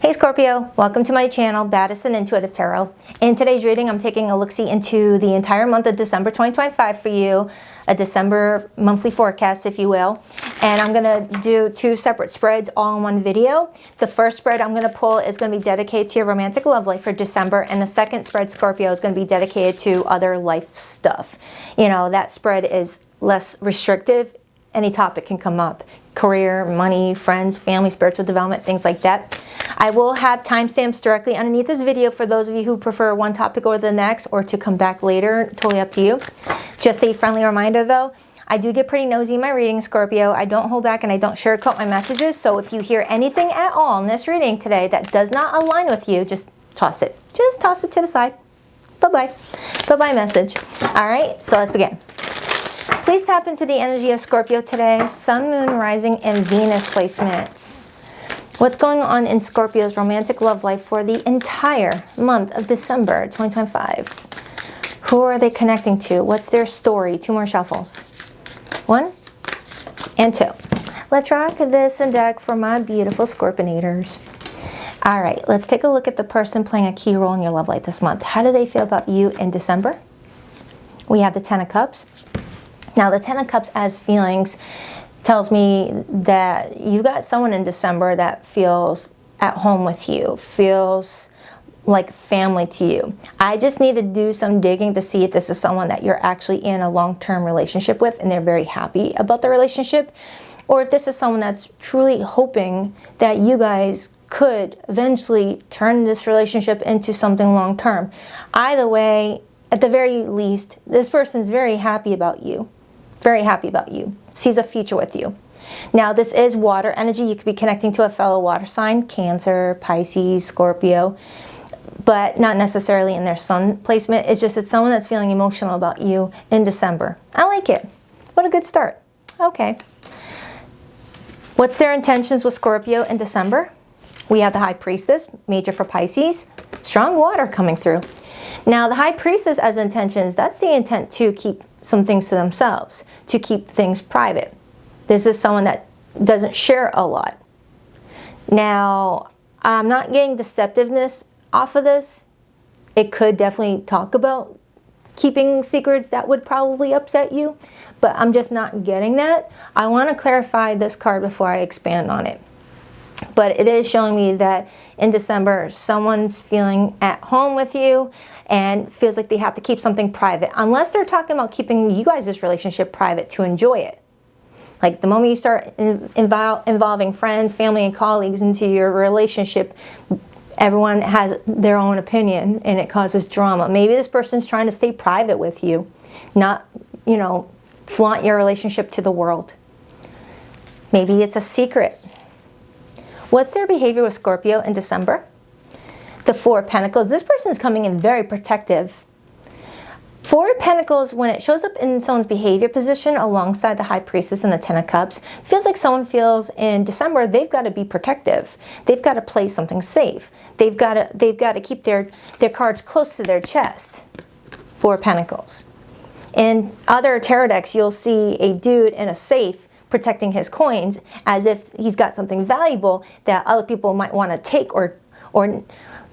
Hey Scorpio, welcome to my channel, Baddison Intuitive Tarot. In today's reading, I'm taking a look-see into the entire month of December 2025 for you, a December monthly forecast, if you will. And I'm going to do two separate spreads all in one video. The first spread I'm going to pull is going to be dedicated to your romantic love life for December, and the second spread, Scorpio, is going to be dedicated to other life stuff. You know, that spread is less restrictive. Any topic can come up. Career, money, friends, family, spiritual development, things like that. I will have timestamps directly underneath this video for those of you who prefer one topic over the next or to come back later. Totally up to you. Just a friendly reminder though, I do get pretty nosy in my readings, Scorpio. I don't hold back and I don't sugarcoat my messages. So if you hear anything at all in this reading today that does not align with you, just toss it. Just toss it to the side. Bye-bye. Bye-bye message. All right, so let's begin. Please tap into the energy of Scorpio today. Sun, Moon, Rising, and Venus placements. What's going on in Scorpio's romantic love life for the entire month of December 2025? Who are they connecting to? What's their story? Two more shuffles. One and two. Let's rock this and deck for my beautiful Scorpionators. All right, let's take a look at the person playing a key role in your love life this month. How do they feel about you in December? We have the Ten of Cups. Now, the Ten of Cups as feelings tells me that you've got someone in December that feels at home with you, feels like family to you. I just need to do some digging to see if this is someone that you're actually in a long-term relationship with and they're very happy about the relationship, or if this is someone that's truly hoping that you guys could eventually turn this relationship into something long-term. Either way, at the very least, this person's very happy about you. Very happy about you. Sees a future with you. Now, this is water energy. You could be connecting to a fellow water sign, Cancer, Pisces, Scorpio, but not necessarily in their sun placement. It's just it's someone that's feeling emotional about you in December. I like it. What a good start. Okay. What's their intentions with Scorpio in December? We have the High Priestess, major for Pisces. Strong water coming through. Now, the High Priestess as intentions, that's the intent to keep some things to themselves, to keep things private. This is someone that doesn't share a lot. Now, I'm not getting deceptiveness off of this. It could definitely talk about keeping secrets that would probably upset you, but I'm just not getting that. I want to clarify this card before I expand on it. But it is showing me that in December, someone's feeling at home with you and feels like they have to keep something private. Unless they're talking about keeping you guys' relationship private to enjoy it. Like the moment you start involving friends, family, and colleagues into your relationship, everyone has their own opinion and it causes drama. Maybe this person's trying to stay private with you, not, you know, flaunt your relationship to the world. Maybe it's a secret. What's their behavior with Scorpio in December? The Four of Pentacles. This person is coming in very protective. Four of Pentacles, when it shows up in someone's behavior position alongside the High Priestess and the Ten of Cups, feels like someone feels in December they've got to be protective. They've got to play something safe. They've got to keep their cards close to their chest. Four of Pentacles. In other tarot decks, you'll see a dude in a safe protecting his coins as if he's got something valuable that other people might want to take or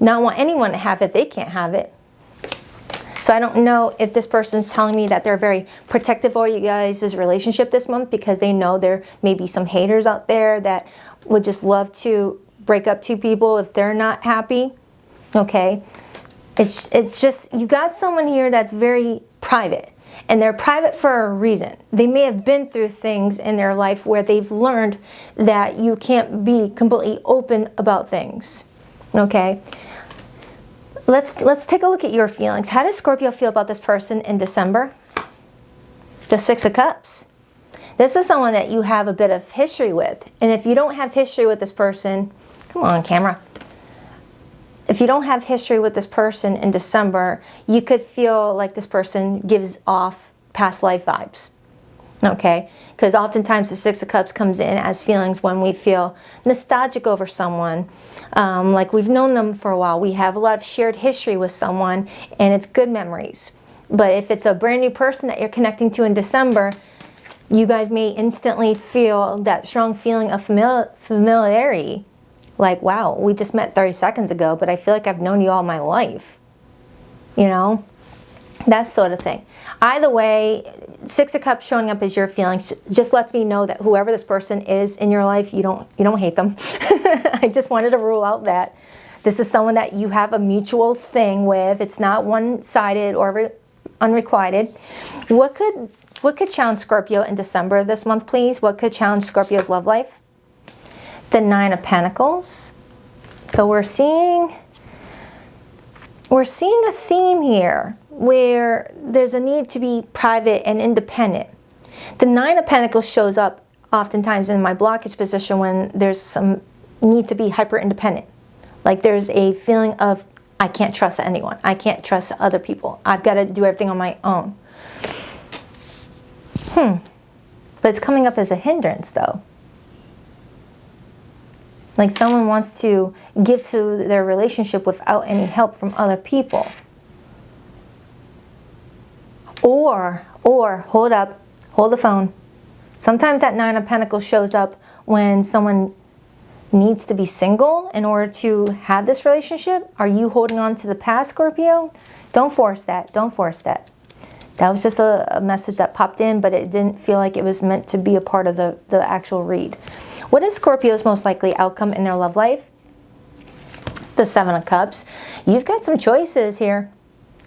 not want anyone to have it. They can't have it. So I don't know if this person's telling me that they're very protective over you guys' relationship this month because they know there may be some haters out there that would just love to break up two people if they're not happy. Okay. It's just, you got someone here that's very private. And they're private for a reason. They may have been through things in their life where they've learned that you can't be completely open about things. Okay? Let's take a look at your feelings. How does Scorpio feel about this person in December? The Six of Cups. This is someone that you have a bit of history with. And if you don't have history with this person, come on, camera. If you don't have history with this person in December, you could feel like this person gives off past life vibes. Okay? Because oftentimes the Six of Cups comes in as feelings when we feel nostalgic over someone. Like we've known them for a while. We have a lot of shared history with someone and it's good memories. But if it's a brand new person that you're connecting to in December, you guys may instantly feel that strong feeling of familiarity Like, wow, we just met 30 seconds ago, but I feel like I've known you all my life. You know, that sort of thing. Either way, Six of Cups showing up as your feelings just lets me know that whoever this person is in your life, you don't hate them. I just wanted to rule out that this is someone that you have a mutual thing with. It's not one-sided or unrequited. What could challenge Scorpio in December this month, please? What could challenge Scorpio's love life? The Nine of Pentacles. So we're seeing a theme here where there's a need to be private and independent. The Nine of Pentacles shows up oftentimes in my blockage position when there's some need to be hyper independent. Like there's a feeling of, I can't trust anyone. I can't trust other people. I've got to do everything on my own. But it's coming up as a hindrance though. Like someone wants to give to their relationship without any help from other people. Or hold up, hold the phone. Sometimes that Nine of Pentacles shows up when someone needs to be single in order to have this relationship. Are you holding on to the past, Scorpio? Don't force that. Don't force that. That was just a message that popped in, but it didn't feel like it was meant to be a part of the actual read. What is Scorpio's most likely outcome in their love life? The Seven of Cups. You've got some choices here.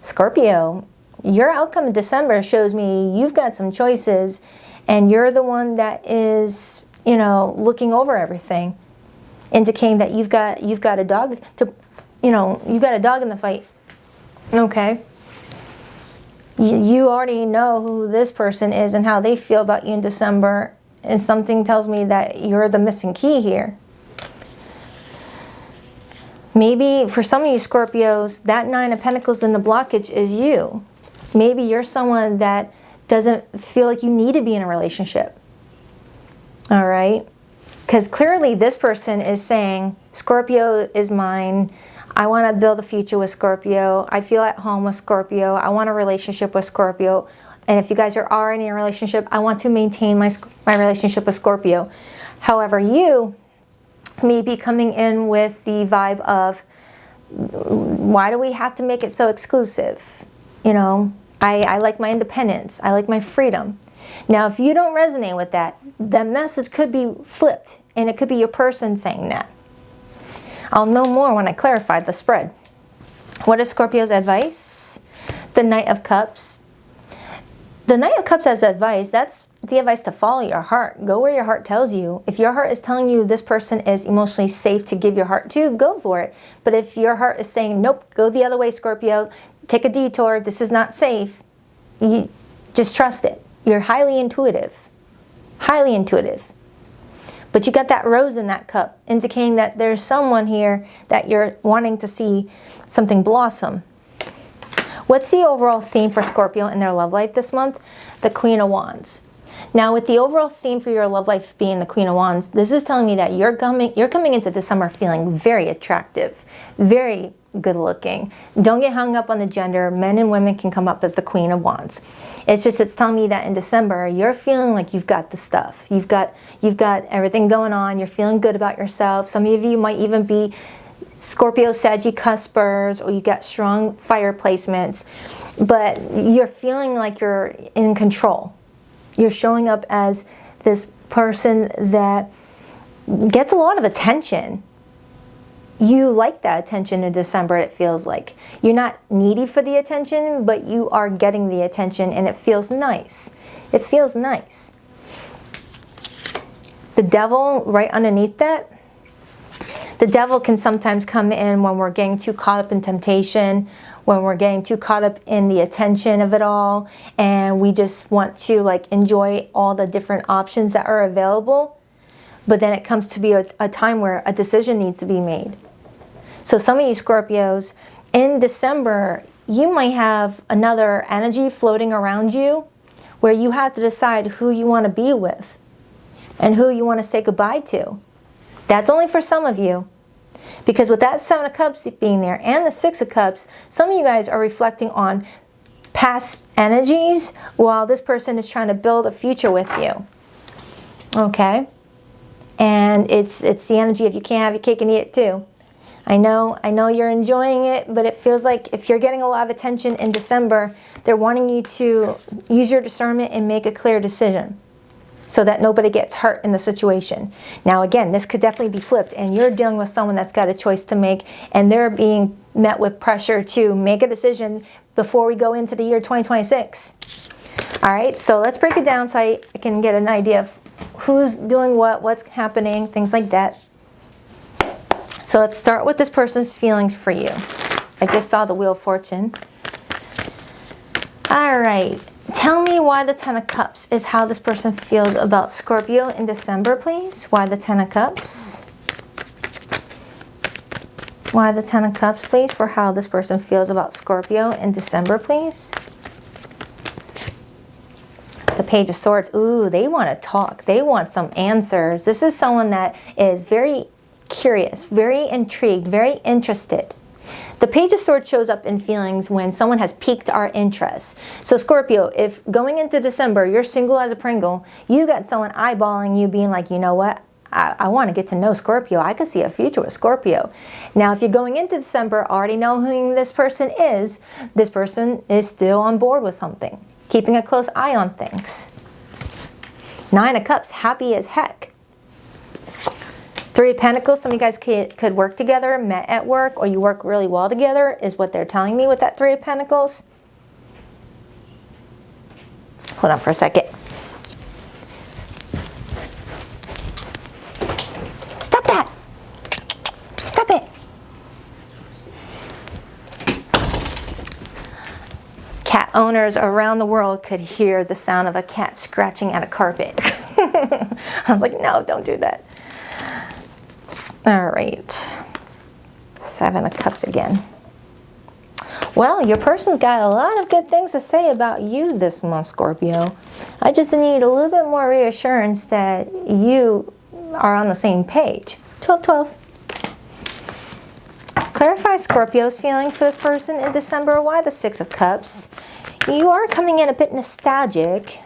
Scorpio, your outcome in December shows me you've got some choices and you're the one that is, you know, looking over everything, indicating that you've got a dog to, you know, you've got a dog in the fight. Okay. You already know who this person is and how they feel about you in December, and something tells me that you're the missing key here. Maybe for some of you Scorpios, that Nine of Pentacles in the blockage is you. Maybe you're someone that doesn't feel like you need to be in a relationship. All right? Because clearly this person is saying, Scorpio is mine. I want to build a future with Scorpio. I feel at home with Scorpio. I want a relationship with Scorpio. And if you guys are already in a relationship, I want to maintain my relationship with Scorpio. However, you may be coming in with the vibe of, why do we have to make it so exclusive? You know, I like my independence. I like my freedom. Now, if you don't resonate with that, the message could be flipped, and it could be your person saying that. I'll know more when I clarify the spread. What is Scorpio's advice? The Knight of Cups. The Knight of Cups as advice, that's the advice to follow your heart. Go where your heart tells you. If your heart is telling you this person is emotionally safe to give your heart to, go for it. But if your heart is saying, nope, go the other way, Scorpio, take a detour, this is not safe, you just trust it. You're highly intuitive. Highly intuitive. But you got that rose in that cup, indicating that there's someone here that you're wanting to see something blossom. What's the overall theme for Scorpio in their love life this month? The Queen of Wands. Now, with the overall theme for your love life being the Queen of Wands, this is telling me that you're coming into December feeling very attractive, very good looking. Don't get hung up on the gender. Men and women can come up as the Queen of Wands. It's telling me that in December, you're feeling like you've got the stuff. You've got everything going on. You're feeling good about yourself. Some of you might even be Scorpio, Saggy cuspers, or you got strong fire placements, but you're feeling like you're in control. You're showing up as this person that gets a lot of attention. You like that attention in December, it feels like. You're not needy for the attention, but you are getting the attention, and it feels nice. It feels nice. The Devil right underneath that. The devil can sometimes come in when we're getting too caught up in temptation, when we're getting too caught up in the attention of it all, and we just want to like enjoy all the different options that are available. But then it comes to be a time where a decision needs to be made. So some of you Scorpios, in December, you might have another energy floating around you where you have to decide who you want to be with and who you want to say goodbye to. That's only for some of you. Because with that Seven of Cups being there and the Six of Cups, some of you guys are reflecting on past energies while this person is trying to build a future with you. Okay? And it's the energy of you can't have your cake and eat it too. I know you're enjoying it, but it feels like if you're getting a lot of attention in December, they're wanting you to use your discernment and make a clear decision so that nobody gets hurt in the situation. Now again, this could definitely be flipped and you're dealing with someone that's got a choice to make and they're being met with pressure to make a decision before we go into the year 2026. All right, so let's break it down so I can get an idea of who's doing what, what's happening, things like that. So let's start with this person's feelings for you. I just saw the Wheel of Fortune. All right, tell me why the Ten of Cups is how this person feels about Scorpio in December, please. Why the Ten of Cups? Why the Ten of Cups, please, for how this person feels about Scorpio in December, please. The Page of Swords. Ooh, they want to talk. They want some answers. This is someone that is very curious, very intrigued, very interested. The Page of Swords shows up in feelings when someone has piqued our interest. So Scorpio, if going into December, you're single as a Pringle, you got someone eyeballing you being like, you know what? I want to get to know Scorpio. I could see a future with Scorpio. Now, if you're going into December already knowing who this person is still on board with something, keeping a close eye on things. Nine of Cups, happy as heck. Three of Pentacles, some of you guys could work together, met at work, or you work really well together, is what they're telling me with that Three of Pentacles. Hold on for a second. Stop that! Stop it! Cat owners around the world could hear the sound of a cat scratching at a carpet. I was like, no, don't do that. All right. Seven of Cups again. Well, your person's got a lot of good things to say about you this month, Scorpio. I just need a little bit more reassurance that you are on the same page. 12-12. Clarify Scorpio's feelings for this person in December. Why the Six of Cups? You are coming in a bit nostalgic.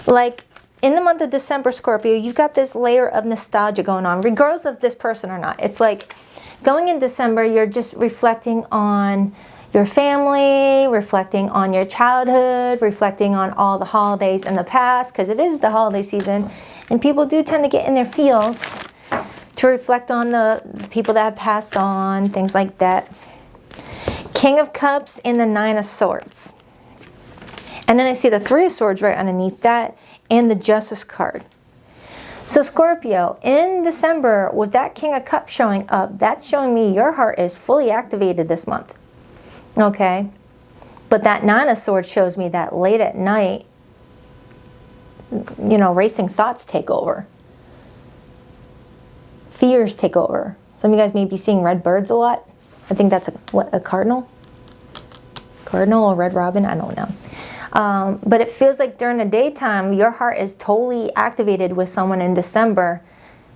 Like, in the month of December, Scorpio, you've got this layer of nostalgia going on, regardless of this person or not. It's like, going in December, you're just reflecting on your family, reflecting on your childhood, reflecting on all the holidays in the past, because it is the holiday season, and people do tend to get in their feels to reflect on the people that have passed on, things like that. King of Cups and the Nine of Swords. And then I see the Three of Swords right underneath that, and the Justice card. So Scorpio, in December, with that King of Cups showing up, that's showing me your heart is fully activated this month. Okay? But that Nine of Swords shows me that late at night, you know, racing thoughts take over. Fears take over. Some of you guys may be seeing red birds a lot. I think that's a cardinal? Cardinal or red robin? I don't know. But it feels like during the daytime, your heart is totally activated with someone in December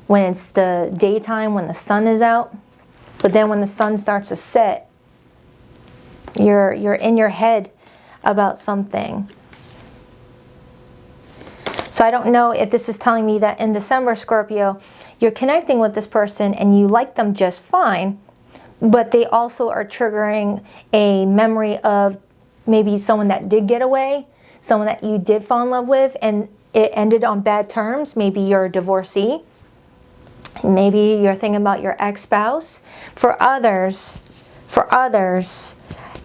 when it's the daytime, when the sun is out. But then when the sun starts to set, you're in your head about something. So I don't know if this is telling me that in December, Scorpio, you're connecting with this person and you like them just fine, but they also are triggering a memory of maybe someone that did get away, someone that you did fall in love with, and it ended on bad terms. Maybe you're a divorcee. Maybe you're thinking about your ex-spouse. For others,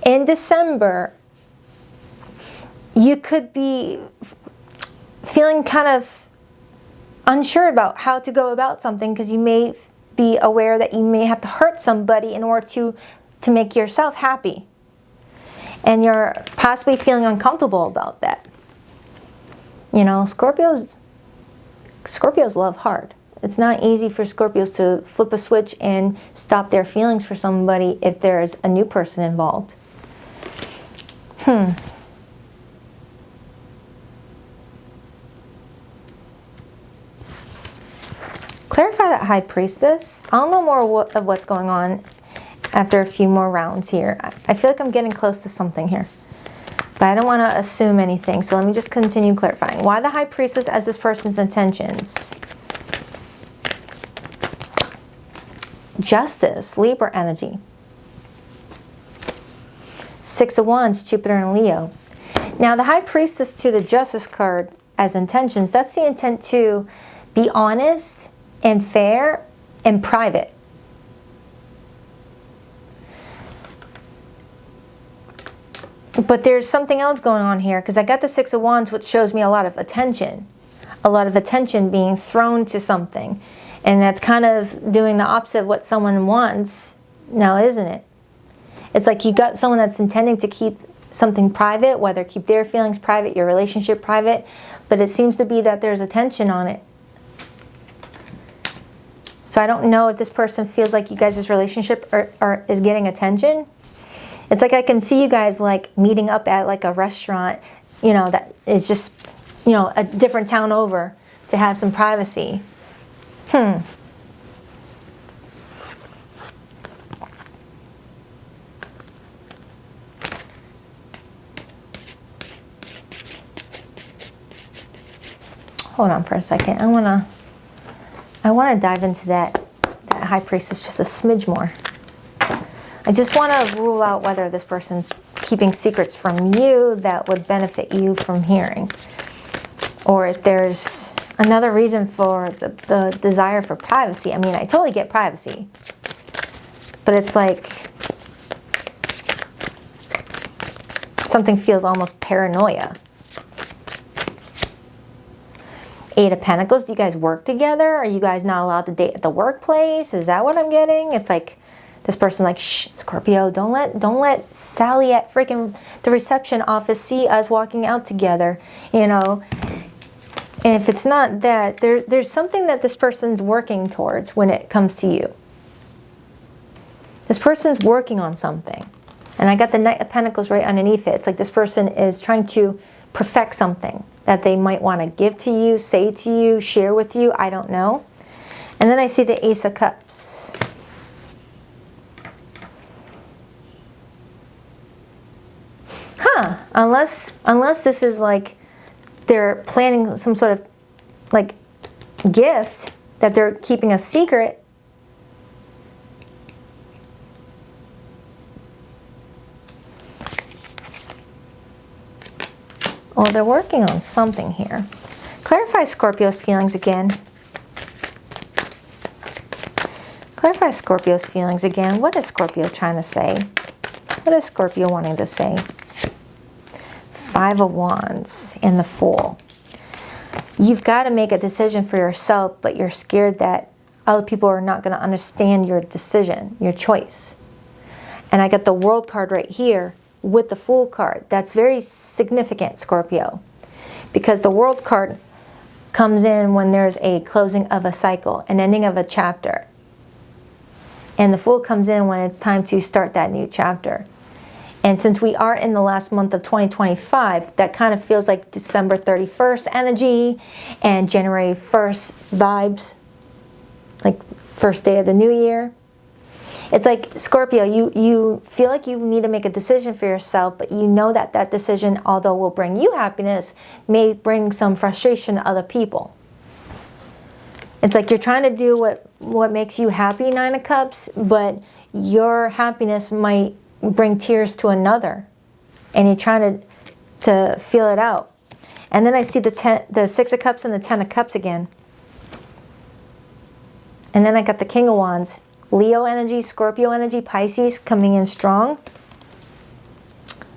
in December, you could be feeling kind of unsure about how to go about something because you may be aware that you may have to hurt somebody in order to make yourself happy. And you're possibly feeling uncomfortable about that. You know, Scorpios love hard. It's not easy for Scorpios to flip a switch and stop their feelings for somebody if there's a new person involved. Clarify that High Priestess. I'll know more of what's going on after a few more rounds here. I feel like I'm getting close to something here. But I don't want to assume anything, so let me just continue clarifying. Why the High Priestess as this person's intentions? Justice, Libra energy. Six of Wands, Jupiter and Leo. Now the High Priestess to the Justice card as intentions, that's the intent to be honest and fair and private. But there's something else going on here, because I got the Six of Wands, which shows me a lot of attention. A lot of attention being thrown to something. And that's kind of doing the opposite of what someone wants now, isn't it? It's like you got someone that's intending to keep something private, whether keep their feelings private, your relationship private, but it seems to be that there's attention on it. So I don't know if this person feels like you guys' relationship is getting attention. It's like I can see you guys like meeting up at like a restaurant, you know, that is just, you know, a different town over to have some privacy. Hold on for a second. I wanna dive into that High Priestess just a smidge more. I just want to rule out whether this person's keeping secrets from you that would benefit you from hearing. Or if there's another reason for the desire for privacy. I mean, I totally get privacy. But it's like something feels almost paranoia. Eight of Pentacles, do you guys work together? Are you guys not allowed to date at the workplace? Is that what I'm getting? It's like this person like, shh, Scorpio, don't let Sally at freaking the reception office see us walking out together, you know. And if it's not that, there's something that this person's working towards when it comes to you. This person's working on something. And I got the Knight of Pentacles right underneath it. It's like this person is trying to perfect something that they might want to give to you, say to you, share with you. I don't know. And then I see the Ace of Cups. Unless this is like they're planning some sort of like gift that they're keeping a secret. Well, they're working on something here. Clarify Scorpio's feelings again. Clarify Scorpio's feelings again. What is Scorpio trying to say? What is Scorpio wanting to say? Five of Wands and the Fool. You've got to make a decision for yourself, but you're scared that other people are not going to understand your decision, your choice. And I got the World card right here with the Fool card. That's very significant, Scorpio, because the World card comes in when there's a closing of a cycle, an ending of a chapter. And the Fool comes in when it's time to start that new chapter. And since we are in the last month of 2025, that kind of feels like December 31st energy and January 1st vibes, like first day of the new year. It's like, Scorpio, you feel like you need to make a decision for yourself, but you know that that decision, although will bring you happiness, may bring some frustration to other people. It's like you're trying to do what makes you happy, Nine of Cups, but your happiness might bring tears to another, and you're trying to feel it out. And then I see the Six of Cups and the Ten of Cups again. And then I got the King of Wands, Leo energy, Scorpio energy, Pisces coming in strong.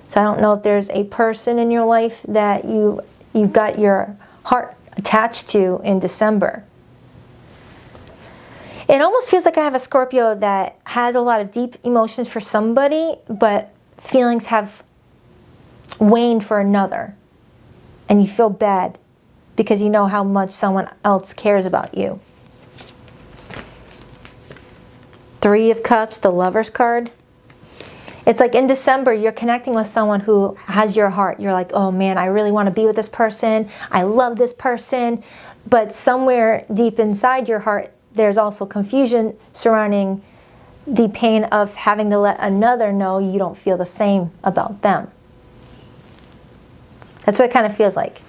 So I don't know if there's a person in your life that you've got your heart attached to in December. It almost feels like I have a Scorpio that has a lot of deep emotions for somebody, but feelings have waned for another. And you feel bad because you know how much someone else cares about you. Three of Cups, the Lover's card. It's like in December, you're connecting with someone who has your heart. You're like, oh man, I really want to be with this person. I love this person. But somewhere deep inside your heart, there's also confusion surrounding the pain of having to let another know you don't feel the same about them. That's what it kind of feels like.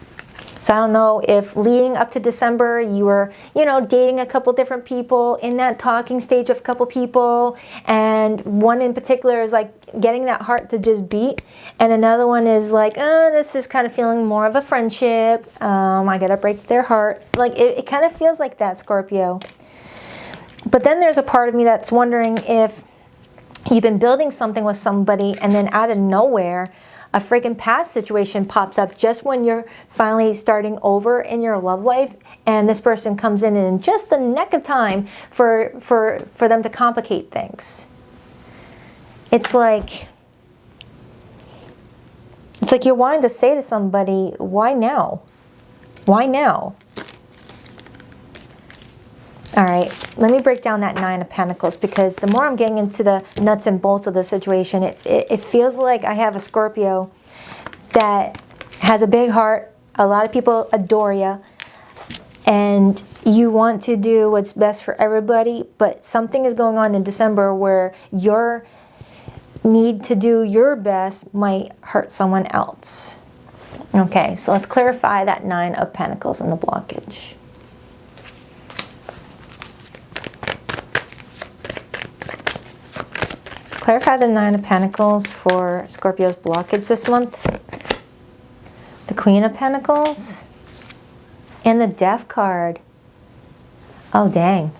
So I don't know if leading up to December, you were, you know, dating a couple different people, in that talking stage of a couple people, and one in particular is like getting that heart to just beat, and another one is like, oh, this is kind of feeling more of a friendship. I gotta break their heart. Like it kind of feels like that, Scorpio. But then there's a part of me that's wondering if you've been building something with somebody and then out of nowhere, a freaking past situation pops up just when you're finally starting over in your love life, and this person comes in just the nick of time for them to complicate things. It's like you're wanting to say to somebody, why now? Why now? All right, let me break down that Nine of Pentacles, because the more I'm getting into the nuts and bolts of the situation, it feels like I have a Scorpio that has a big heart. A lot of people adore you, and you want to do what's best for everybody, but something is going on in December where your need to do your best might hurt someone else. Okay, so let's clarify that Nine of Pentacles and the blockage. Clarify the Nine of Pentacles for Scorpio's blockage this month. The Queen of Pentacles. And the Death card. Oh, dang.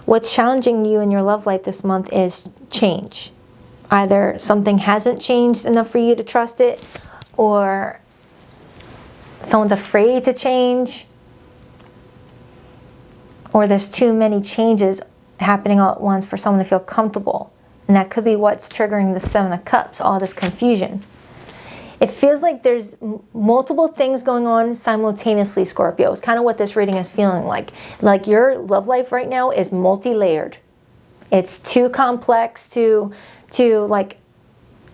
What's challenging you in your love life this month is change. Either something hasn't changed enough for you to trust it, or someone's afraid to change, or there's too many changes happening all at once for someone to feel comfortable. And that could be what's triggering the Seven of Cups, all this confusion. It feels like there's multiple things going on simultaneously, Scorpio. It's kind of what this reading is feeling like. Like your love life right now is multi-layered. It's too complex to like,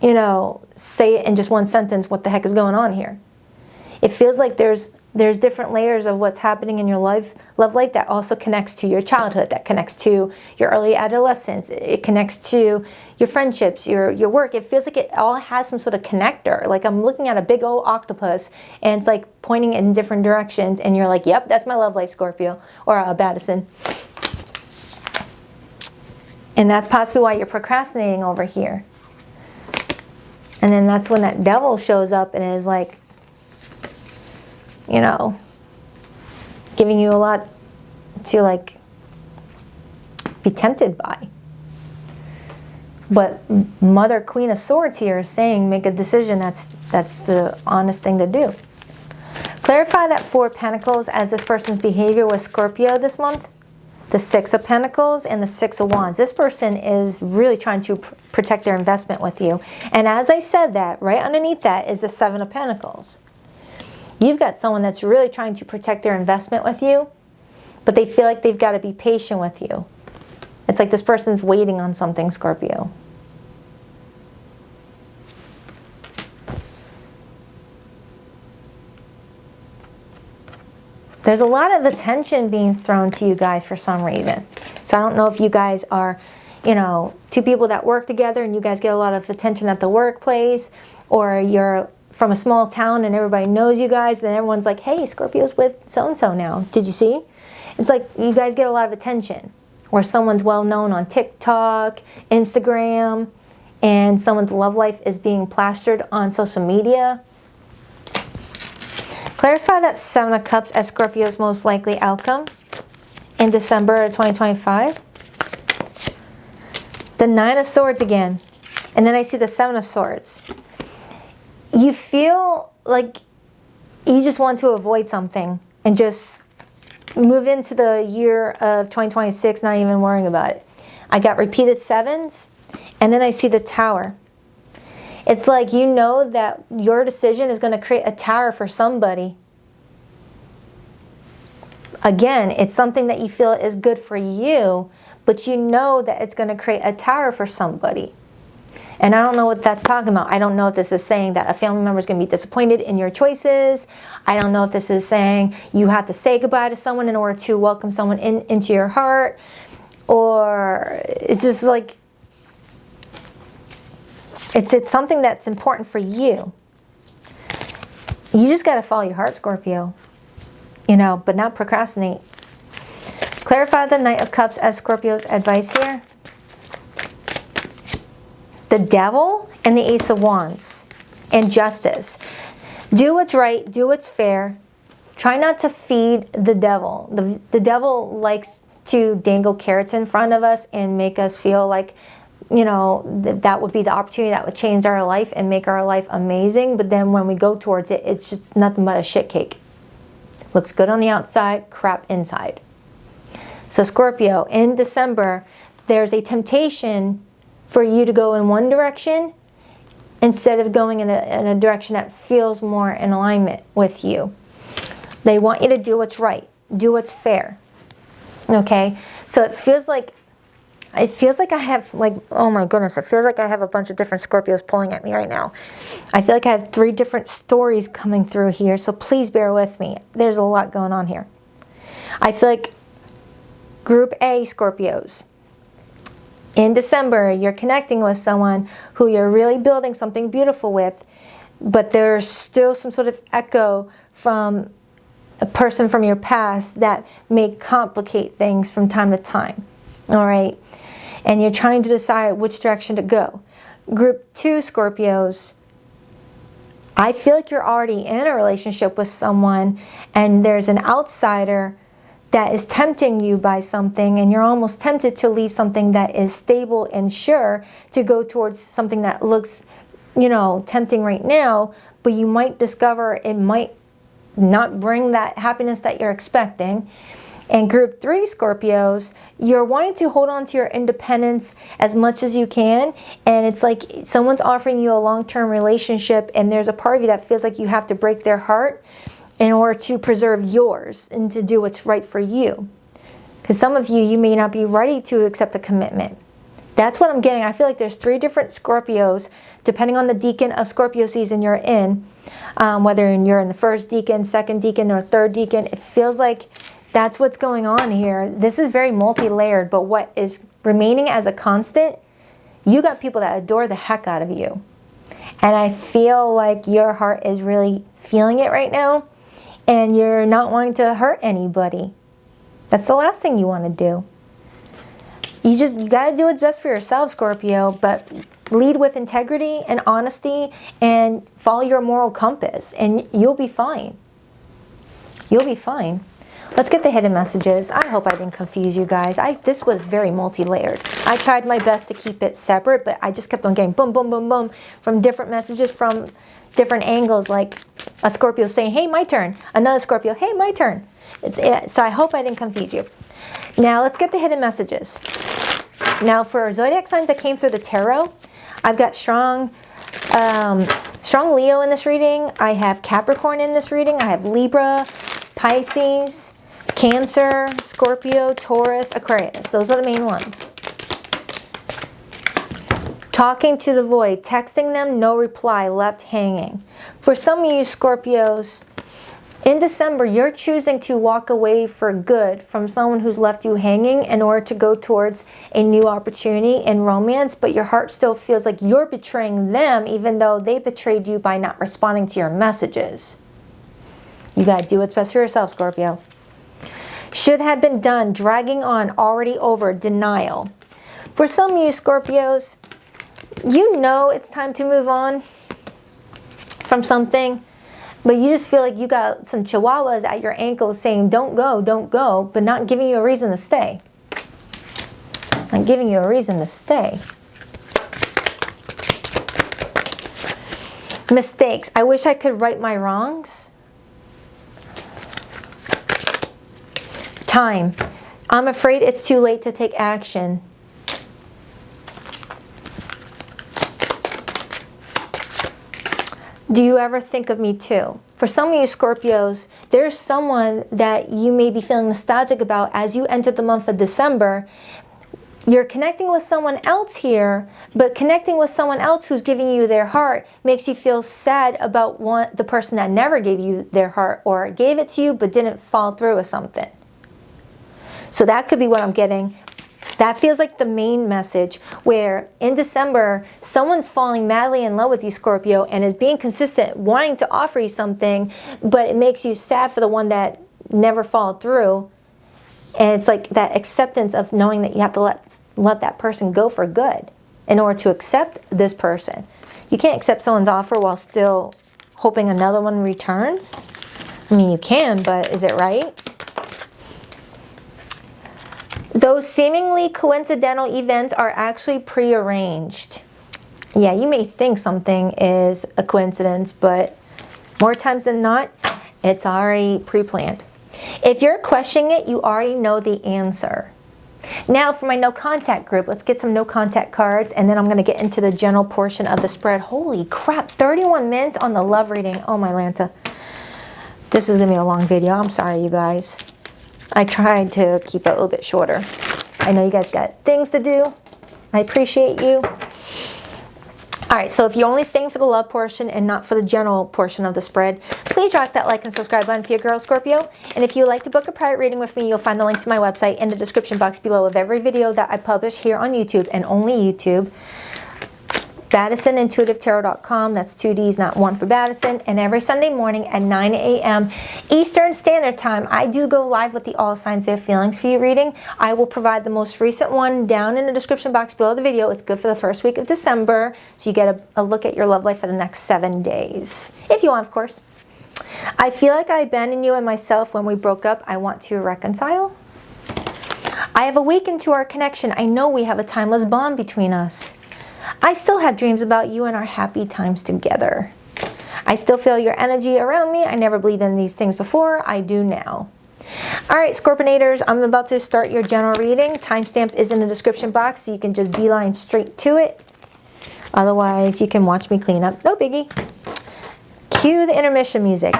you know, say it in just one sentence what the heck is going on here. It feels like there's different layers of what's happening in your love life that also connects to your childhood, that connects to your early adolescence. It connects to your friendships, your work. It feels like it all has some sort of connector. Like I'm looking at a big old octopus and it's like pointing in different directions, and you're like, yep, that's my love life, Scorpio, or Baddison. And that's possibly why you're procrastinating over here. And then that's when that devil shows up and is like, you know, giving you a lot to like be tempted by. But Mother Queen of Swords here is saying make a decision. That's the honest thing to do. Clarify that Four of Pentacles as this person's behavior with Scorpio this month. The Six of Pentacles and the Six of Wands. This person is really trying to protect their investment with you. And as I said that, right underneath that is the Seven of Pentacles. You've got someone that's really trying to protect their investment with you, but they feel like they've got to be patient with you. It's like this person's waiting on something, Scorpio. There's a lot of attention being thrown to you guys for some reason. So I don't know if you guys are, you know, two people that work together and you guys get a lot of attention at the workplace, or you're from a small town and everybody knows you guys, then everyone's like, hey, Scorpio's with so-and-so now. Did you see? It's like you guys get a lot of attention. Or someone's well known on TikTok, Instagram, and someone's love life is being plastered on social media. Clarify that Seven of Cups as Scorpio's most likely outcome in December of 2025. The Nine of Swords again. And then I see the Seven of Swords. You feel like you just want to avoid something and just move into the year of 2026 not even worrying about it. I got repeated sevens, and then I see the Tower. It's like you know that your decision is going to create a tower for somebody. Again, it's something that you feel is good for you, but you know that it's going to create a tower for somebody. And I don't know what that's talking about. I don't know if this is saying that a family member is going to be disappointed in your choices. I don't know if this is saying you have to say goodbye to someone in order to welcome someone into your heart. or it's just like, it's something that's important for you. You just got to follow your heart, Scorpio, you know, but not procrastinate. Clarify the Knight of Cups as Scorpio's advice here. The Devil and the Ace of Wands and Justice. Do what's right, do what's fair. Try not to feed the devil. The devil likes to dangle carrots in front of us and make us feel like, you know, that would be the opportunity that would change our life and make our life amazing. But then when we go towards it, it's just nothing but a shit cake. Looks good on the outside, crap inside. So Scorpio, in December, there's a temptation for you to go in one direction instead of going in a direction that feels more in alignment with you. They want you to do what's right, do what's fair. Okay, so it feels like I have, like, oh my goodness, it feels like I have a bunch of different Scorpios pulling at me right now. I feel like I have 3 different stories coming through here, so please bear with me. There's a lot going on here. I feel like Group A Scorpios, in December, you're connecting with someone who you're really building something beautiful with, but there's still some sort of echo from a person from your past that may complicate things from time to time. All right? And you're trying to decide which direction to go. Group 2 Scorpios, I feel like you're already in a relationship with someone and there's an outsider that is tempting you by something, and you're almost tempted to leave something that is stable and sure to go towards something that looks, you know, tempting right now, but you might discover it might not bring that happiness that you're expecting. And Group 3 Scorpios, you're wanting to hold on to your independence as much as you can, and it's like someone's offering you a long-term relationship and there's a part of you that feels like you have to break their heart in order to preserve yours and to do what's right for you. Because some of you, you may not be ready to accept a commitment. That's what I'm getting. I feel like there's 3 different Scorpios, depending on the decan of Scorpio season you're in, whether you're in the first decan, second decan, or third decan. It feels like that's what's going on here. This is very multi-layered, but what is remaining as a constant, you got people that adore the heck out of you. And I feel like your heart is really feeling it right now, and you're not wanting to hurt anybody. That's the last thing you want to do. You got to do what's best for yourself, Scorpio, but lead with integrity and honesty and follow your moral compass, and you'll be fine. You'll be fine. Let's get the hidden messages. I hope I didn't confuse you guys. This was very multi-layered. I tried my best to keep it separate, but I just kept on getting boom, boom, boom, boom from different messages from different angles, like a Scorpio saying, hey, my turn. Another Scorpio, hey, my turn. So I hope I didn't confuse you. Now let's get the hidden messages. Now for zodiac signs that came through the tarot, I've got strong Leo in this reading. I have Capricorn in this reading. I have Libra, Pisces, Cancer, Scorpio, Taurus, Aquarius. Those are the main ones. Talking to the void, texting them, no reply, left hanging. For some of you Scorpios, in December, you're choosing to walk away for good from someone who's left you hanging in order to go towards a new opportunity in romance, but your heart still feels like you're betraying them even though they betrayed you by not responding to your messages. You got to do what's best for yourself, Scorpio. Should have been done, dragging on, already over, denial. For some of you Scorpios, you know it's time to move on from something, but you just feel like you got some chihuahuas at your ankles saying, don't go, but not giving you a reason to stay. Not giving you a reason to stay. Mistakes. I wish I could right my wrongs. Time. I'm afraid it's too late to take action. Do you ever think of me too? For some of you Scorpios, there's someone that you may be feeling nostalgic about as you enter the month of December. You're connecting with someone else here, but connecting with someone else who's giving you their heart makes you feel sad about the person that never gave you their heart or gave it to you but didn't follow through with something. So that could be what I'm getting. That feels like the main message, where in December, someone's falling madly in love with you, Scorpio, and is being consistent, wanting to offer you something, but it makes you sad for the one that never followed through. And it's like that acceptance of knowing that you have to let that person go for good in order to accept this person. You can't accept someone's offer while still hoping another one returns. I mean, you can, but is it right? Those seemingly coincidental events are actually prearranged. Yeah, you may think something is a coincidence, but more times than not, it's already pre-planned. If you're questioning it, you already know the answer. Now for my no contact group, let's get some no contact cards, and then I'm going to get into the general portion of the spread. Holy crap, 31 minutes on the love reading. Oh my Lanta. This is going to be a long video. I'm sorry, you guys. I tried to keep it a little bit shorter. I know you guys got things to do. I appreciate you. All right, so if you're only staying for the love portion and not for the general portion of the spread, please rock that like and subscribe button for your girl, Scorpio. And if you would like to book a private reading with me, you'll find the link to my website in the description box below of every video that I publish here on YouTube and only YouTube. BaddisonIntuitiveTarot.com. That's 2 D's, not one for Baddison. And every Sunday morning at 9 a.m. Eastern Standard Time, I do go live with the All Signs Their Feelings for You reading. I will provide the most recent one down in the description box below the video. It's good for the first week of December, so you get a look at your love life for the next 7 days. If you want, of course. I feel like I abandoned you and myself when we broke up. I want to reconcile. I have awakened to our connection. I know we have a timeless bond between us. I still have dreams about you and our happy times together. I still feel your energy around me. I never believed in these things before. I do now. All right, Scorpionators, I'm about to start your general reading. Timestamp is in the description box, so you can just beeline straight to it. Otherwise, you can watch me clean up. No biggie. Cue the intermission music.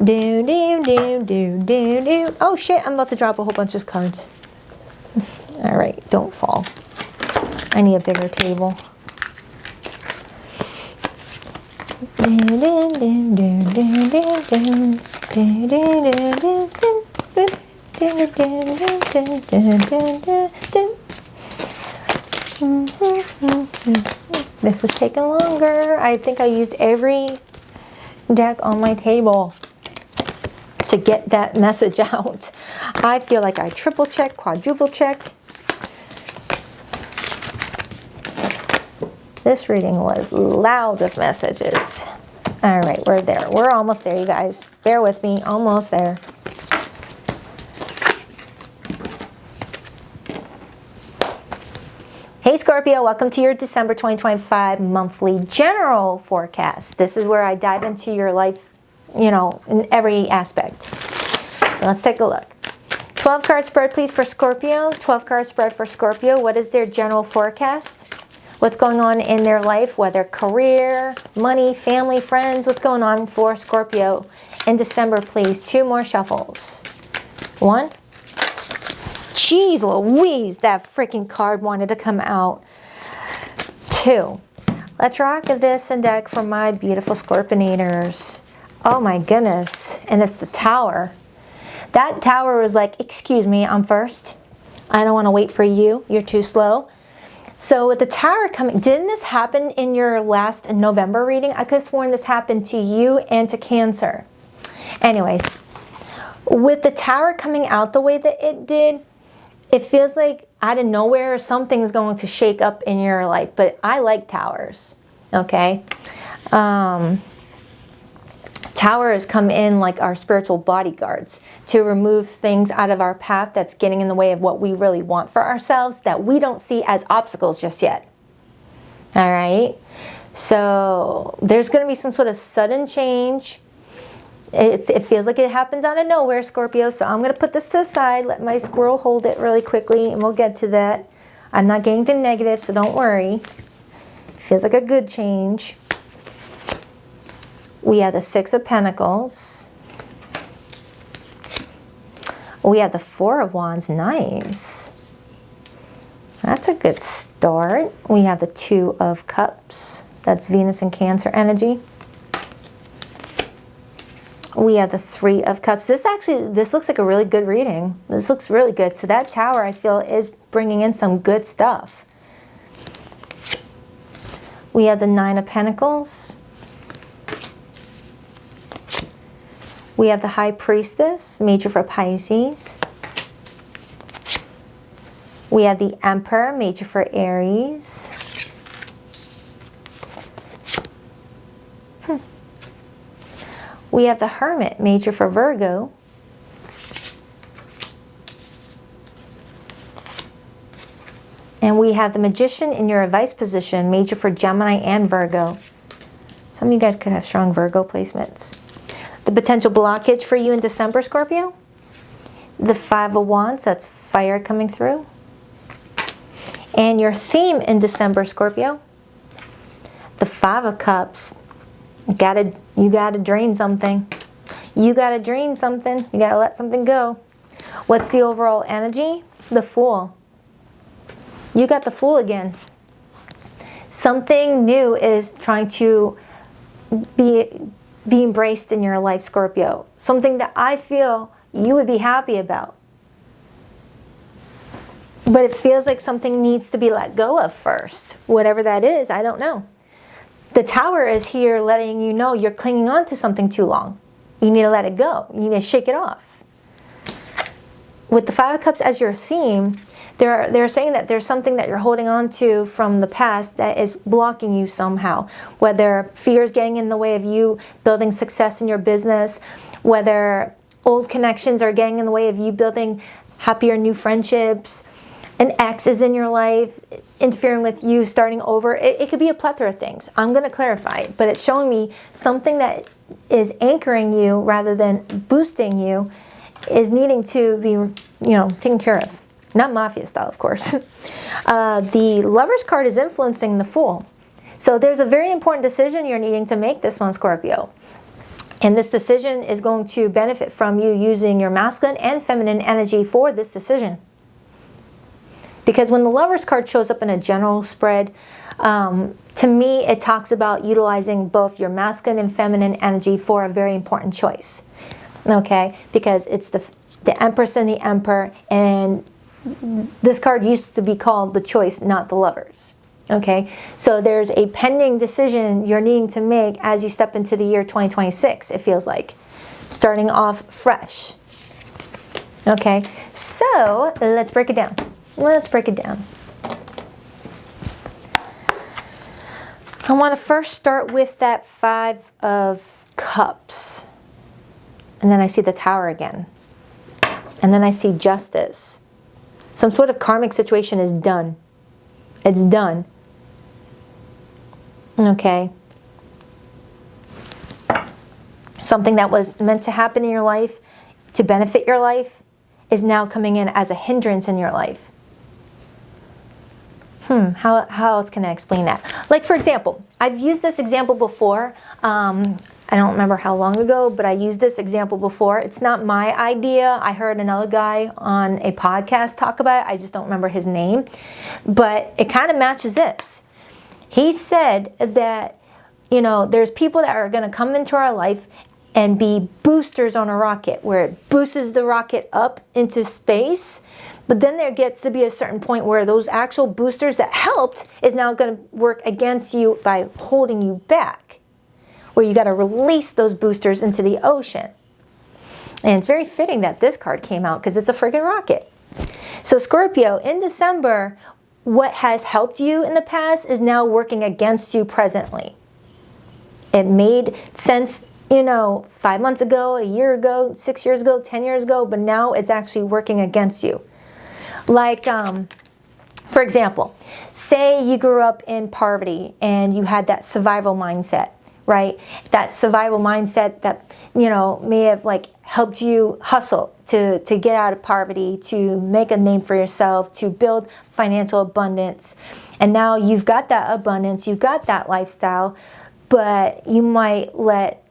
Do, do, do, do, do, do. Oh, shit, I'm about to drop a whole bunch of cards. All right, don't fall. I need a bigger table. This was taking longer. I think I used every deck on my table to get that message out. I feel like I triple checked, quadruple checked. This reading was loud with messages. All right, we're there. We're almost there, you guys. Bear with me. Almost there. Hey, Scorpio. Welcome to your December 2025 monthly general forecast. This is where I dive into your life, you know, in every aspect. So let's take a look. 12 card spread, please, for Scorpio. 12 card spread for Scorpio. What is their general forecast? What's going on in their life, whether career, money, family, friends, what's going on for Scorpio in December, please? 2 more shuffles. 1. Jeez Louise, that freaking card wanted to come out. 2. Let's rock this and deck for my beautiful Scorpionators. Oh my goodness. And it's the Tower. That Tower was like, excuse me, I'm first. I don't want to wait for you. You're too slow. So with the Tower coming, didn't this happen in your last November reading? I could have sworn this happened to you and to Cancer. Anyways, with the Tower coming out the way that it did, it feels like out of nowhere something's going to shake up in your life. But I like Towers, okay? Towers come in like our spiritual bodyguards to remove things out of our path that's getting in the way of what we really want for ourselves that we don't see as obstacles just yet. All right? So there's going to be some sort of sudden change. It feels like it happens out of nowhere, Scorpio. So I'm going to put this to the side, let my squirrel hold it really quickly, and we'll get to that. I'm not getting the negative, so don't worry. It feels like a good change. We have the 6 of Pentacles. We have the 4 of Wands. Nice. That's a good start. We have the 2 of Cups. That's Venus and Cancer energy. We have the Three of Cups. This looks like a really good reading. This looks really good. So that Tower, I feel, is bringing in some good stuff. We have the Nine of Pentacles. We have the High Priestess, major for Pisces. We have the Emperor, major for Aries. We have the Hermit, major for Virgo. And we have the Magician in your advice position, major for Gemini and Virgo. Some of you guys could have strong Virgo placements. The potential blockage for you in December, Scorpio. The Five of Wands, that's fire coming through. And your theme in December, Scorpio. The Five of Cups. You gotta drain something. You gotta drain something. You gotta let something go. What's the overall energy? The Fool. You got the Fool again. Something new is trying to be embraced in your life, Scorpio. Something that I feel you would be happy about. But it feels like something needs to be let go of first. Whatever that is, I don't know. The Tower is here letting you know you're clinging on to something too long. You need to let it go. You need to shake it off. With the Five of Cups as your theme, they're saying that there's something that you're holding on to from the past that is blocking you somehow. Whether fear is getting in the way of you building success in your business, whether old connections are getting in the way of you building happier new friendships, an ex is in your life, interfering with you starting over. It could be a plethora of things. I'm going to clarify it, but it's showing me something that is anchoring you rather than boosting you is needing to be, taken care of. Not mafia style, of course. The Lover's card is influencing the Fool. So there's a very important decision you're needing to make this month, Scorpio. And this decision is going to benefit from you using your masculine and feminine energy for this decision. Because when the Lover's card shows up in a general spread, to me it talks about utilizing both your masculine and feminine energy for a very important choice. Okay? Because it's the Empress and the Emperor, and this card used to be called the Choice, not the Lovers. Okay? So there's a pending decision you're needing to make as you step into the year 2026, it feels like. Starting off fresh. Okay? So let's break it down. Let's break it down. I want to first start with that Five of Cups. And then I see the Tower again. And then I see Justice. Some sort of karmic situation is done. It's done. Okay. Something that was meant to happen in your life, to benefit your life, is now coming in as a hindrance in your life. How else can I explain that? Like, for example, I've used this example before. I don't remember how long ago, but I used this example before. It's not my idea. I heard another guy on a podcast talk about it. I just don't remember his name. But it kind of matches this. He said that, there's people that are going to come into our life and be boosters on a rocket, where it boosts the rocket up into space. But then there gets to be a certain point where those actual boosters that helped is now going to work against you by holding you back. Where you got to release those boosters into the ocean. And it's very fitting that this card came out because it's a friggin' rocket. So Scorpio, in December, what has helped you in the past is now working against you presently. It made sense, 5 months ago, a year ago, 6 years ago, 10 years ago, but now it's actually working against you. Like, for example, say you grew up in poverty and you had that survival mindset, right? That survival mindset that, may have helped you hustle to get out of poverty, to make a name for yourself, to build financial abundance. And now you've got that abundance, you've got that lifestyle, but you might let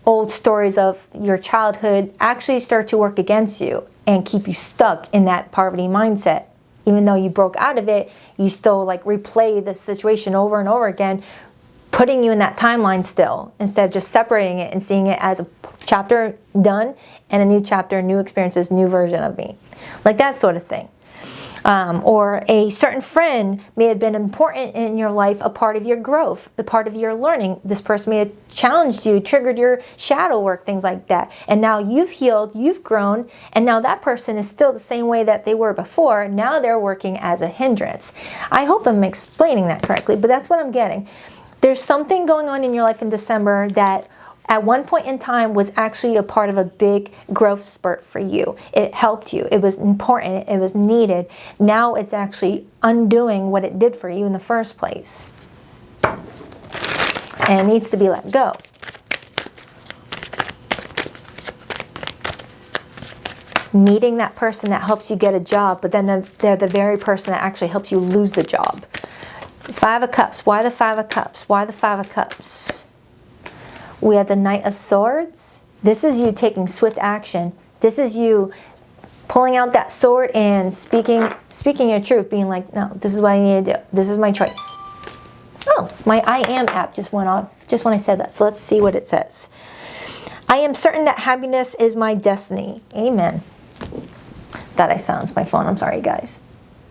old stories of your childhood actually start to work against you and keep you stuck in that poverty mindset. Even though you broke out of it, you still replay the situation over and over again, putting you in that timeline still, instead of just separating it and seeing it as a chapter done and a new chapter, new experiences, new version of me. Like that sort of thing. Or a certain friend may have been important in your life, a part of your growth, a part of your learning. This person may have challenged you, triggered your shadow work, things like that. And now you've healed, you've grown, and now that person is still the same way that they were before. Now they're working as a hindrance. I hope I'm explaining that correctly, but that's what I'm getting. There's something going on in your life in December that at one point in time was actually a part of a big growth spurt for you. It helped you. It was important. It was needed. Now it's actually undoing what it did for you in the first place. And it needs to be let go. Meeting that person that helps you get a job, but then they're the very person that actually helps you lose the job. Five of Cups. Why the Five of Cups? Why the Five of Cups? We have the Knight of Swords. This is you taking swift action. This is you pulling out that sword and speaking your truth, being like, no, this is what I need to do. This is my choice. Oh, my I Am app just went off just when I said that. So let's see what it says. I am certain that happiness is my destiny. Amen. That I silenced my phone. I'm sorry, guys.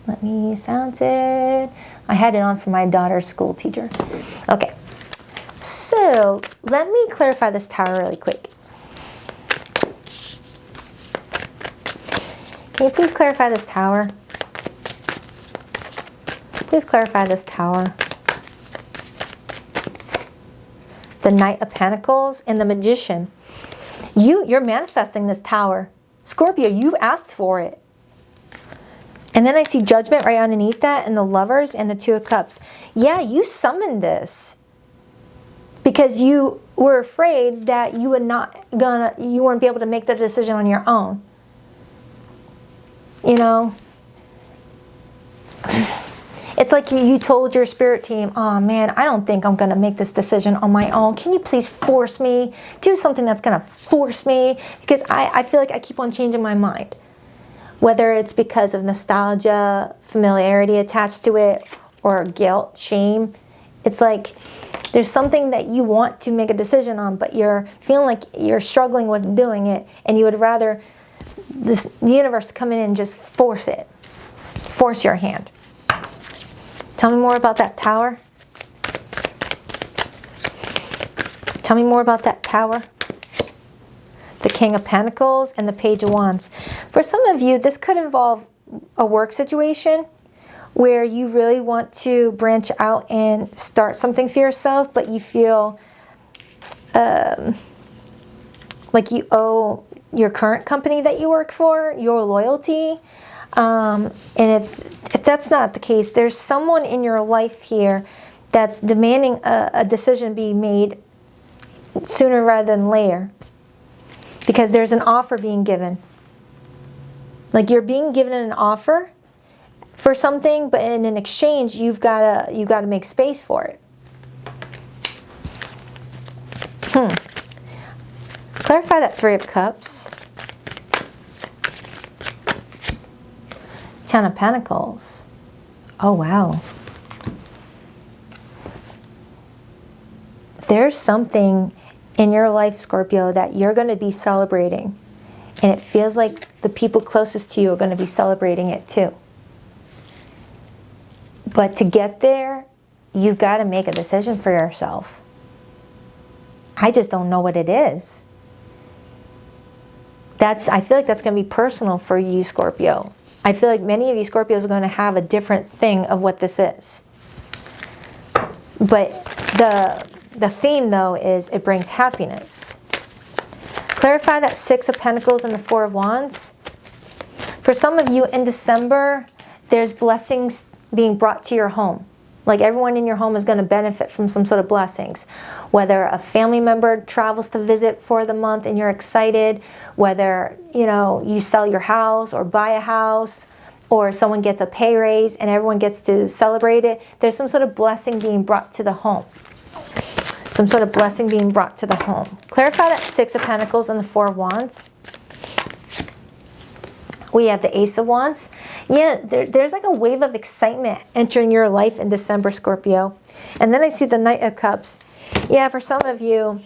Let me silence it. I had it on for my daughter's school teacher. Okay. So, let me clarify this tower really quick. Can you please clarify this tower? Please clarify this tower. The Knight of Pentacles and the Magician. You're manifesting this tower. Scorpio, you asked for it. And then I see Judgment right underneath that, and the Lovers and the Two of Cups. Yeah, you summoned this. Because you were afraid that you wouldn't be able to make the decision on your own. You know? It's like you told your spirit team, oh man, I don't think I'm going to make this decision on my own. Can you please force me? Do something that's going to force me. Because I feel like I keep on changing my mind. Whether it's because of nostalgia, familiarity attached to it, or guilt, shame. It's like there's something that you want to make a decision on, but you're feeling like you're struggling with doing it, and you would rather the universe come in and just force it. Force your hand. Tell me more about that tower. Tell me more about that tower. The King of Pentacles and the Page of Wands. For some of you, this could involve a work situation where you really want to branch out and start something for yourself, but you feel like you owe your current company that you work for your loyalty. And if that's not the case, there's someone in your life here that's demanding a decision be made sooner rather than later. Because there's an offer being given. Like you're being given an offer for something, but in an exchange, you've got to make space for it. Clarify that Three of Cups. Ten of Pentacles. Oh, wow. There's something in your life, Scorpio, that you're going to be celebrating. And it feels like the people closest to you are going to be celebrating it too. But to get there, you've got to make a decision for yourself. I just don't know what it is. I feel like that's going to be personal for you, Scorpio. I feel like many of you Scorpios are going to have a different thing of what this is. But the theme, though, is it brings happiness. Clarify that Six of Pentacles and the Four of Wands. For some of you in December, there's blessings being brought to your home. Like everyone in your home is going to benefit from some sort of blessings. Whether a family member travels to visit for the month and you're excited, whether, you sell your house or buy a house, or someone gets a pay raise and everyone gets to celebrate it, there's some sort of blessing being brought to the home. Some sort of blessing being brought to the home. Clarify that Six of Pentacles and the Four of Wands. We have the Ace of Wands. Yeah, there's like a wave of excitement entering your life in December, Scorpio. And then I see the Knight of Cups. Yeah, for some of you,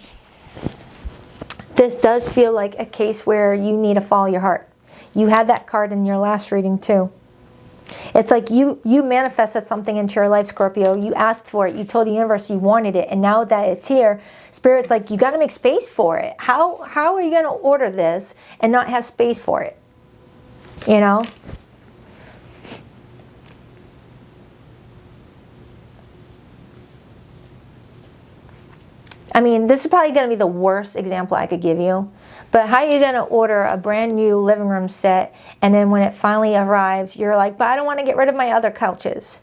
this does feel like a case where you need to follow your heart. You had that card in your last reading too. It's like you manifested something into your life, Scorpio. You asked for it. You told the universe you wanted it. And now that it's here, Spirit's like, you got to make space for it. How are you going to order this and not have space for it? You know? I mean, this is probably going to be the worst example I could give you. But how are you going to order a brand new living room set, and then when it finally arrives, you're like, but I don't want to get rid of my other couches.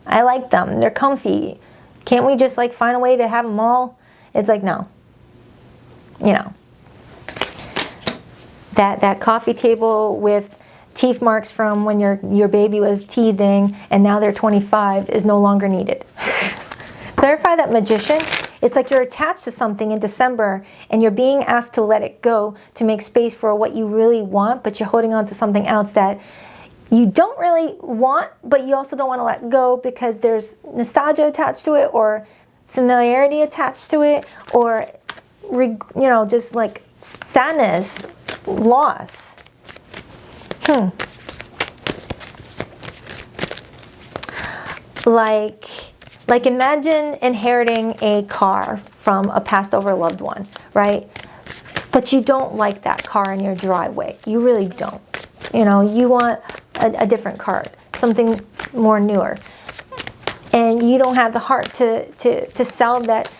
I like them. They're comfy. Can't we just like find a way to have them all? It's like, no. You know. That coffee table with teeth marks from when your baby was teething and now they're 25 is no longer needed. Clarify that, Magician. It's like you're attached to something in December and you're being asked to let it go to make space for what you really want, but you're holding on to something else that you don't really want, but you also don't want to let go because there's nostalgia attached to it or familiarity attached to it or, you know, just like sadness, loss. Like imagine inheriting a car from a passed over loved one, right? But you don't like that car in your driveway. You really don't. You know, you want a different car, something more newer. And you don't have the heart to sell that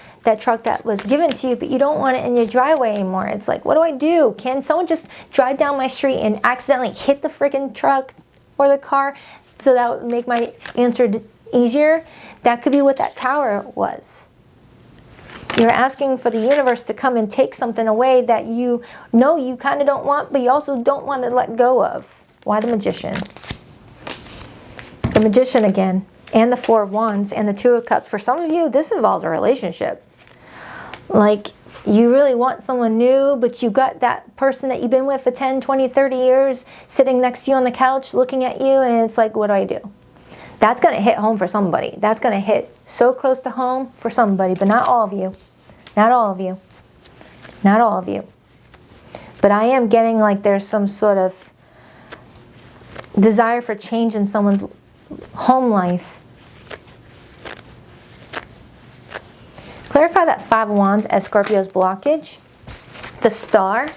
truck that was given to you, but you don't want it in your driveway anymore. It's like, what do I do? Can someone just drive down my street and accidentally hit the freaking truck or the car so that would make my answer easier? That could be what that tower was. You're asking for the universe to come and take something away that you know you kind of don't want, but you also don't want to let go of. Why the Magician? The Magician again, and the Four of Wands, and the Two of Cups. For some of you, this involves a relationship. Like, you really want someone new, but you got that person that you've been with for 10, 20, 30 years sitting next to you on the couch looking at you, and it's like, what do I do? That's going to hit home for somebody. That's going to hit so close to home for somebody, but not all of you. Not all of you. Not all of you. But I am getting like there's some sort of desire for change in someone's home life. Clarify that Five of Wands as Scorpio's blockage. The Star.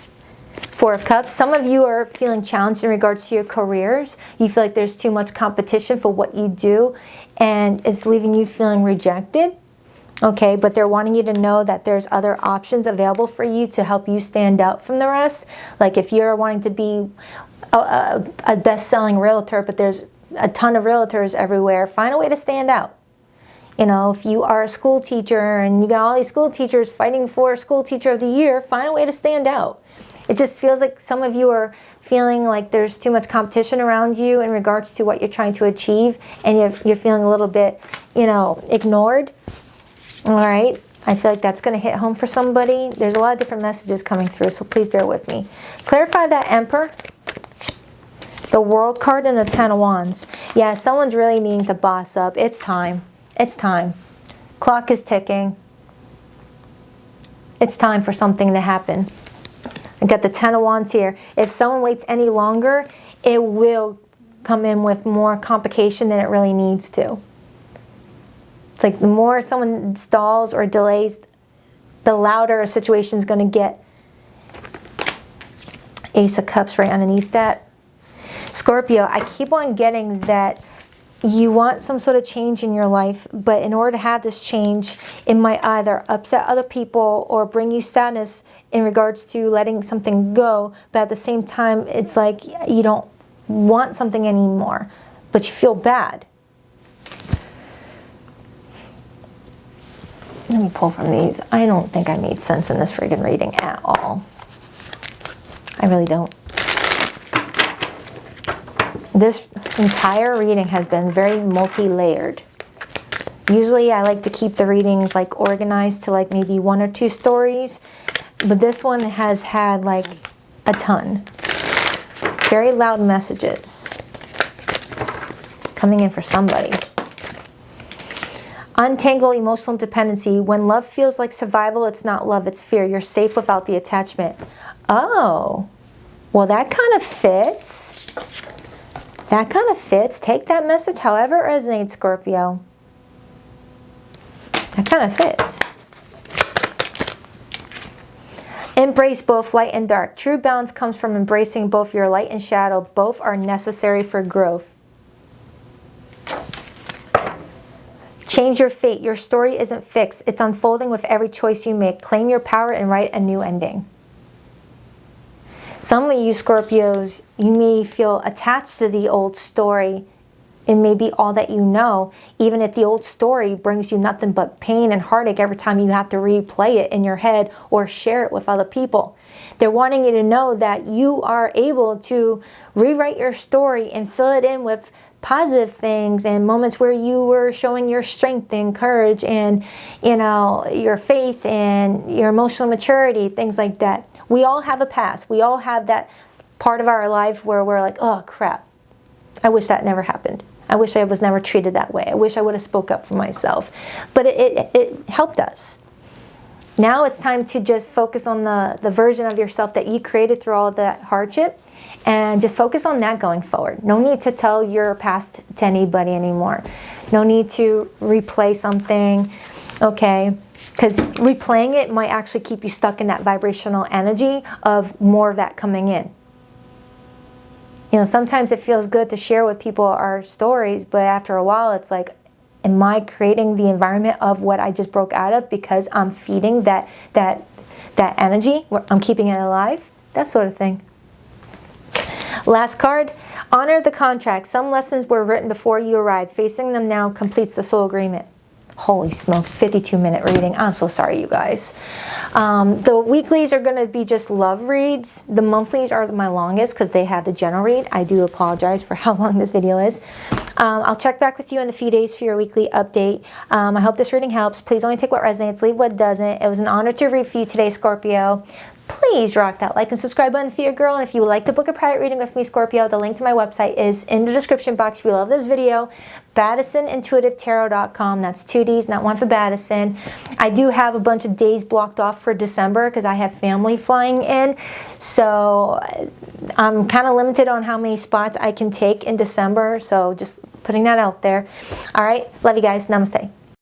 Four of Cups. Some of you are feeling challenged in regards to your careers. You feel like there's too much competition for what you do and it's leaving you feeling rejected. Okay, but they're wanting you to know that there's other options available for you to help you stand out from the rest. Like if you're wanting to be a best-selling realtor, but there's a ton of realtors everywhere, find a way to stand out. You know, if you are a school teacher and you got all these school teachers fighting for School Teacher of the Year, find a way to stand out. It just feels like some of you are feeling like there's too much competition around you in regards to what you're trying to achieve, and you're feeling a little bit, you know, ignored. All right, I feel like that's going to hit home for somebody. There's a lot of different messages coming through, so please bear with me. Clarify that Emperor, the World card, and the Ten of Wands. Yeah, someone's really needing to boss up. It's time. It's time. Clock is ticking. It's time for something to happen. I got the Ten of Wands here. If someone waits any longer, it will come in with more complication than it really needs to. It's like the more someone stalls or delays, the louder a situation is going to get. Ace of Cups right underneath that. Scorpio, I keep on getting that you want some sort of change in your life, but in order to have this change, it might either upset other people or bring you sadness in regards to letting something go, but at the same time, it's like you don't want something anymore, but you feel bad. Let me pull from these. I don't think I made sense in this friggin' reading at all. I really don't. This entire reading has been very multi-layered. Usually I like to keep the readings like organized to like maybe 1 or 2 stories, but this one has had like a ton. Very loud messages coming in for somebody. Untangle emotional dependency. When love feels like survival, it's not love, it's fear. You're safe without the attachment. Oh, well, that kind of fits. That kind of fits. Take that message however it resonates, Scorpio. That kind of fits. Embrace both light and dark. True balance comes from embracing both your light and shadow. Both are necessary for growth. Change your fate. Your story isn't fixed. It's unfolding with every choice you make. Claim your power and write a new ending. Some of you Scorpios, you may feel attached to the old story. It may be all that you know, even if the old story brings you nothing but pain and heartache every time you have to replay it in your head or share it with other people. They're wanting you to know that you are able to rewrite your story and fill it in with positive things and moments where you were showing your strength and courage and, you know, your faith and your emotional maturity, things like that. We all have a past. We all have that part of our life where we're like, oh crap, I wish that never happened. I wish I was never treated that way. I wish I would have spoke up for myself. But it helped us. Now it's time to just focus on the version of yourself that you created through all that hardship, and just focus on that going forward. No need to tell your past to anybody anymore. No need to replay something, okay? Because replaying it might actually keep you stuck in that vibrational energy of more of that coming in. You know, sometimes it feels good to share with people our stories, but after a while it's like, am I creating the environment of what I just broke out of because I'm feeding that energy? I'm keeping it alive? That sort of thing. Last card, honor the contract. Some lessons were written before you arrived. Facing them now completes the soul agreement. Holy smokes, 52-minute reading. I'm so sorry, you guys. The weeklies are going to be just love reads. The monthlies are my longest because they have the general read. I do apologize for how long this video is. I'll check back with you in a few days for your weekly update. I hope this reading helps. Please only take what resonates, leave what doesn't. It was an honor to read for you today, Scorpio. Please rock that like and subscribe button for your girl. And if you would like to book a private reading with me, Scorpio, the link to my website is in the description box below this video. Baddisonintuitivetarot.com. That's 2 D's, not one for Baddison. I do have a bunch of days blocked off for December because I have family flying in. So I'm kind of limited on how many spots I can take in December. So just putting that out there. All right. Love you guys. Namaste.